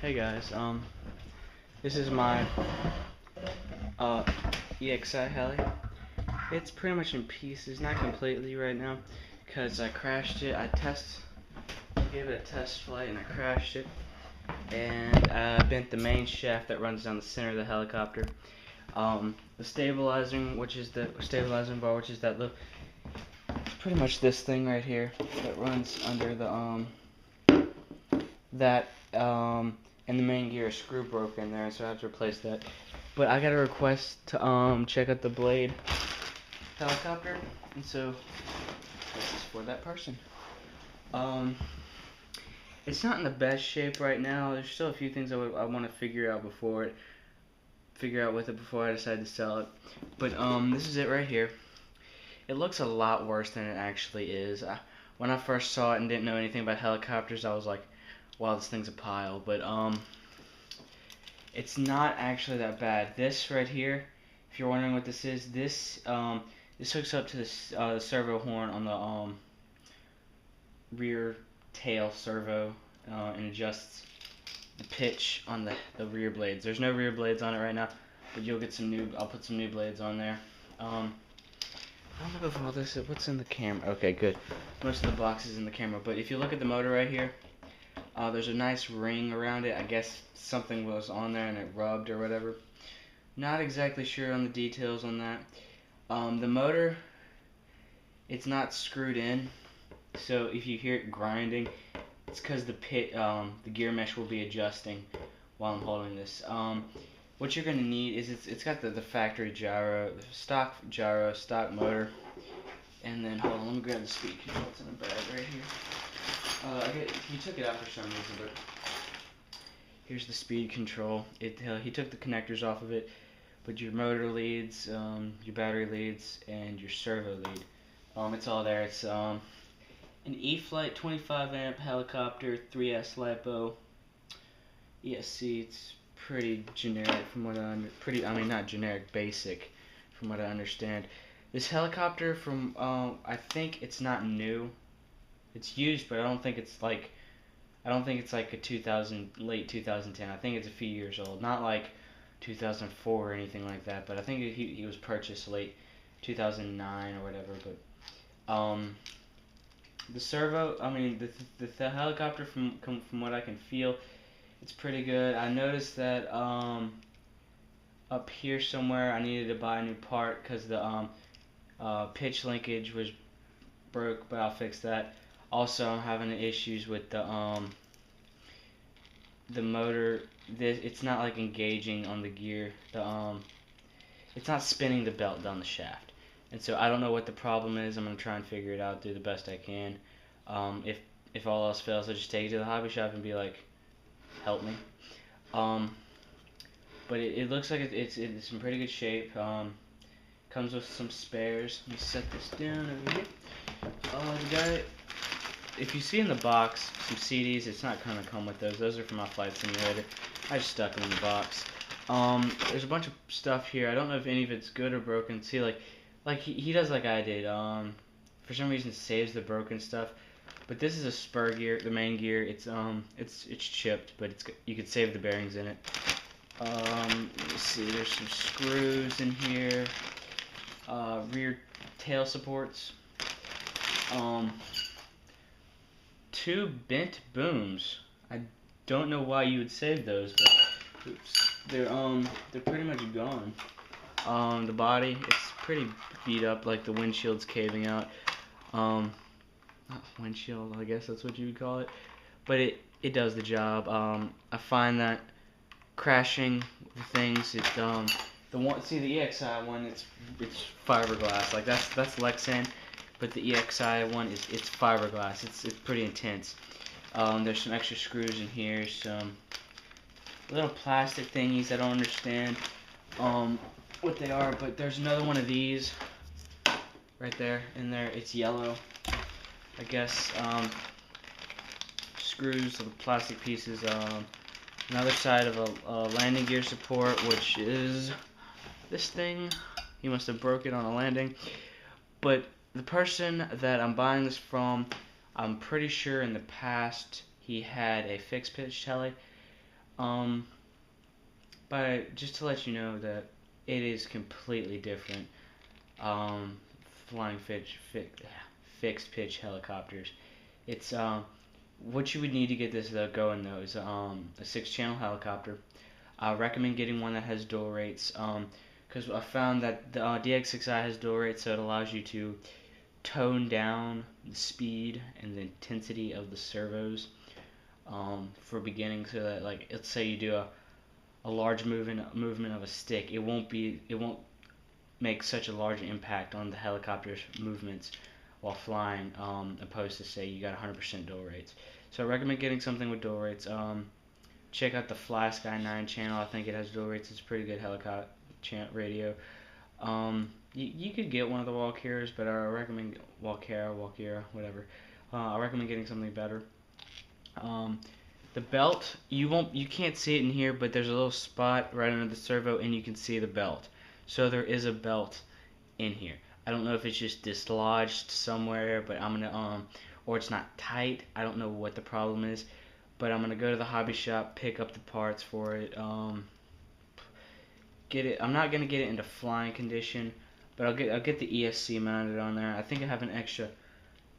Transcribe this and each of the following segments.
Hey guys, this is my uh EXI heli. It's pretty much in pieces, not completely right now, because I crashed it. I gave it a test flight and I crashed it, and I bent the main shaft that runs down the center of the helicopter. The stabilizing, which is the stabilizing bar, which is that little, pretty much this thing right here that runs under the that and the main gear screw broke in there, so I have to replace that. But I got a request to check out the Blade helicopter, and so this is for that person. It's not in the best shape right now. There's still a few things I want to figure out with it before I decide to sell it. But this is it right here. It looks a lot worse than it actually is. When I first saw it and didn't know anything about helicopters, I was like, wow, this thing's a pile. But it's not actually that bad. This right here, if you're wondering what this is, this hooks up to the servo horn on the rear tail servo and adjusts the pitch on the rear blades. There's no rear blades on it right now, but you'll get some new. I'll put some new blades on there. I don't know if all this is, what's in the camera. Okay, good. Most of the box is in the camera, but if you look at the motor right here, there's a nice ring around it. I guess something was on there and it rubbed or whatever. Not exactly sure on the details on that. The motor, it's not screwed in, so if you hear it grinding, it's because the gear mesh will be adjusting while I'm holding this. What you're gonna need is it's got the factory gyro, stock gyro, stock motor, and then hold on, let me grab the speed control. It's in a bag right here. He took it out for some reason, but here's the speed control. He took the connectors off of it, but your motor leads, your battery leads, and your servo lead, it's all there. It's an E-Flight 25 amp helicopter, 3S LiPo, ESC. It's pretty generic from what I mean not generic, basic from what I understand. This helicopter I think it's not new. It's used, but I don't think it's like a late 2010. I think it's a few years old. Not like 2004 or anything like that, but I think he was purchased late 2009 or whatever, but the servo, I mean the helicopter from what I can feel, it's pretty good. I noticed that up here somewhere I needed to buy a new part because the pitch linkage was broke, but I'll fix that. Also, I'm having issues with the motor. It's not like engaging on the gear. It's not spinning the belt down the shaft, and so I don't know what the problem is. I'm gonna try and figure it out, do the best I can. If all else fails, I'll just take it to the hobby shop and be like, help me. But it looks like it's in pretty good shape. Comes with some spares. Let me set this down over here. The guy, if you see in the box some CDs, it's not gonna come with those. Those are for my flight simulator. I just stuck them in the box. There's a bunch of stuff here. I don't know if any of it's good or broken. See, like he does like I did. For some reason saves the broken stuff. But this is a spur gear, the main gear. It's chipped, but you could save the bearings in it. Let me see. There's some screws in here. Rear tail supports. Two bent booms. I don't know why you would save those, but oops, they're pretty much gone. The body, it's pretty beat up, like the windshield's caving out. Not windshield, I guess that's what you would call it, but it does the job. I find that crashing the things, the EXI one, it's fiberglass, like that's Lexan, but the EXI one it's fiberglass. It's pretty intense. There's some extra screws in here, some little plastic thingies. I don't understand what they are, but there's another one of these right there in there. It's yellow, I guess. Screws, little plastic pieces. Another side of a landing gear support, which is this thing. He must have broke it on a landing. But the person that I'm buying this from, I'm pretty sure in the past he had a fixed pitch heli. Um, but just to let you know that it is completely different. Um, flying fixed pitch helicopters. It's what you would need to get this going though is a 6 channel helicopter. I recommend getting one that has dual rates. Because I found that the DX6i has dual rates, so it allows you to tone down the speed and the intensity of the servos for beginning, so that like let's say you do a large movement of a stick, it won't make such a large impact on the helicopter's movements while flying, opposed to say you got 100% dual rates. So I recommend getting something with dual rates. Check out the Fly Sky 9 channel. I think it has dual rates. It's a pretty good helicopter radio. You could get one of the Walkeras, but I recommend Walkera, whatever. I recommend getting something better. Um, the belt, you can't see it in here, but there's a little spot right under the servo, and you can see the belt. So there is a belt in here. I don't know if it's just dislodged somewhere, but I'm gonna or it's not tight. I don't know what the problem is, but I'm gonna go to the hobby shop, pick up the parts for it. Get it. I'm not gonna get it into flying condition, but I'll get the ESC mounted on there. I think I have an extra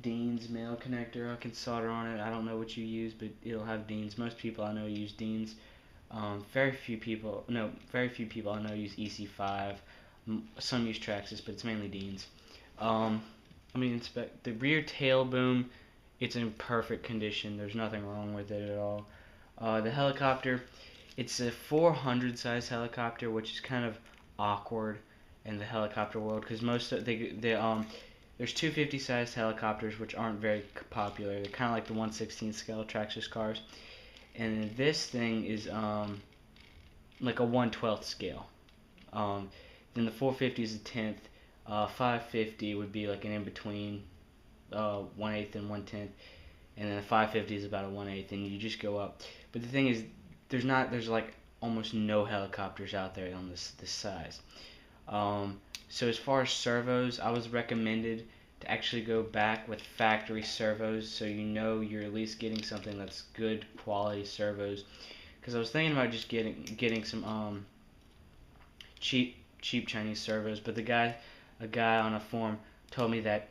Dean's male connector I can solder on it. I don't know what you use, but it'll have Dean's. Most people I know use Dean's. Very few people I know use EC5. Some use Traxxas, but it's mainly Dean's. Let me inspect the rear tail boom. It's in perfect condition. There's nothing wrong with it at all. The helicopter, it's a 400 size helicopter, which is kind of awkward in the helicopter world because most of there's 250 sized helicopters which aren't very popular. They're kind of like the 1/16 scale Traxxas cars, and this thing is like a 1/12 scale. Then the 450 is a tenth. 550 would be like an in between 1/8 and 1/10, and then a 550 is about a 1/8, and you just go up. But the thing is, there's like almost no helicopters out there on this size. So as far as servos, I was recommended to actually go back with factory servos, so you know you're at least getting something that's good quality servos. Because I was thinking about just getting some cheap Chinese servos, but a guy on a forum told me that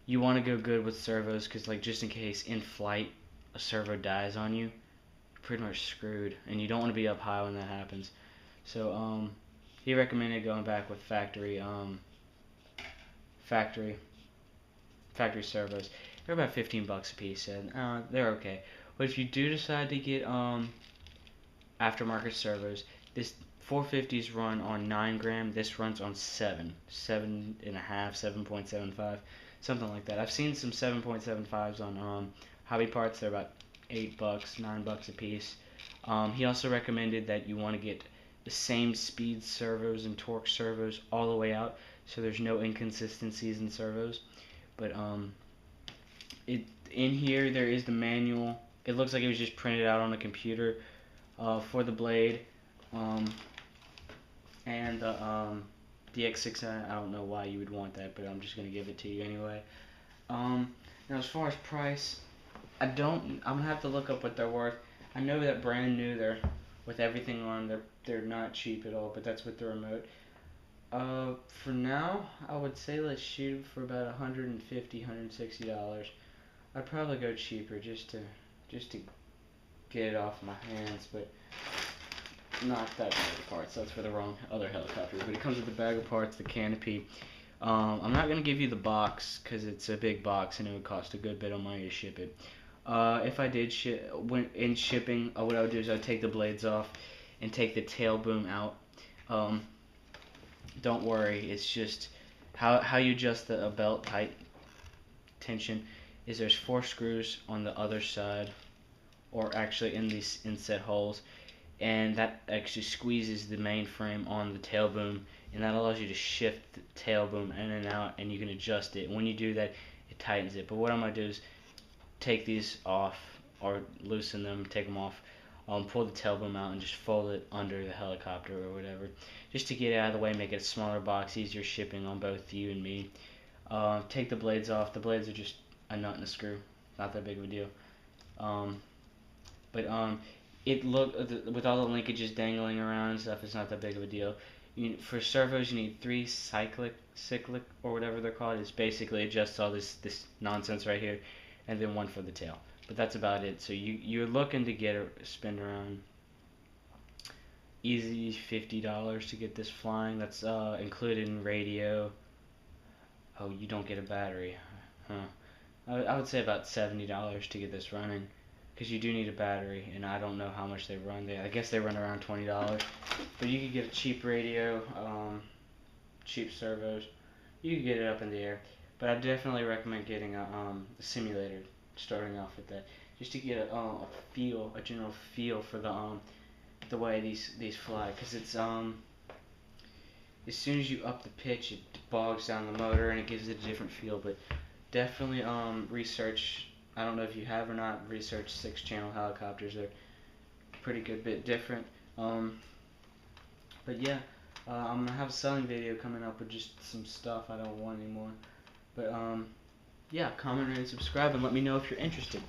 you want to go good with servos because like just in case in flight a servo dies on you, you're pretty much screwed, and you don't want to be up high when that happens. So he recommended going back with factory factory servos. They're about 15 bucks a piece, and they're okay. But if you do decide to get aftermarket servos, this 450s run on 9 gram. This runs on 7 and a half, 7.75, something like that. I've seen some 7.75s on hobby parts. They're about 8 bucks, 9 bucks a piece. He also recommended that you want to get the same speed servos and torque servos all the way out, so there's no inconsistencies in servos. But in here there is the manual. It looks like it was just printed out on a computer for the blade, and the DX6i. I don't know why you would want that, but I'm just gonna give it to you anyway. Now as far as price, I'm gonna have to look up what they're worth. I know that brand new, they're with everything on, they're not cheap at all, but that's with the remote. For now, I would say let's shoot for about $150, $160. I'd probably go cheaper just to get it off my hands, but not that bag of parts. That's for the wrong other helicopter. But it comes with the bag of parts, the canopy. I'm not gonna give you the box because it's a big box and it would cost a good bit of money to ship it. If I did in shipping, what I would do is I'd take the blades off and take the tail boom out. Don't worry, it's just how you adjust the belt height tension is there's 4 screws on the other side, or actually in these inset holes, and that actually squeezes the main frame on the tail boom, and that allows you to shift the tail boom in and out, and you can adjust it. When you do that, it tightens it. But what I'm going to do is take these off, or loosen them, take them off, pull the tail boom out and just fold it under the helicopter or whatever, just to get it out of the way, make it a smaller box, easier shipping on both you and me. Take the blades off. The blades are just a nut and a screw, not that big of a deal. But with all the linkages dangling around and stuff, it's not that big of a deal. For servos, you need three cyclic or whatever they're called. It's basically just all this nonsense right here, and then one for the tail. But that's about it. So you're looking to get a spin around easy $50 to get this flying. That's included in radio. Oh, you don't get a battery, huh? I would say about $70 to get this running, because you do need a battery, and I don't know how much they run. I guess they run around $20, but you could get a cheap radio, cheap servos. You could get it up in the air, but I definitely recommend getting a simulator, starting off with that, just to get a general feel for the way these fly, because it's as soon as you up the pitch, it bogs down the motor and it gives it a different feel. But definitely research. I don't know if you have or not. Research 6-channel helicopters. They're pretty good, bit different. But yeah, I'm gonna have a selling video coming up with just some stuff I don't want anymore. But yeah, comment and subscribe and let me know if you're interested.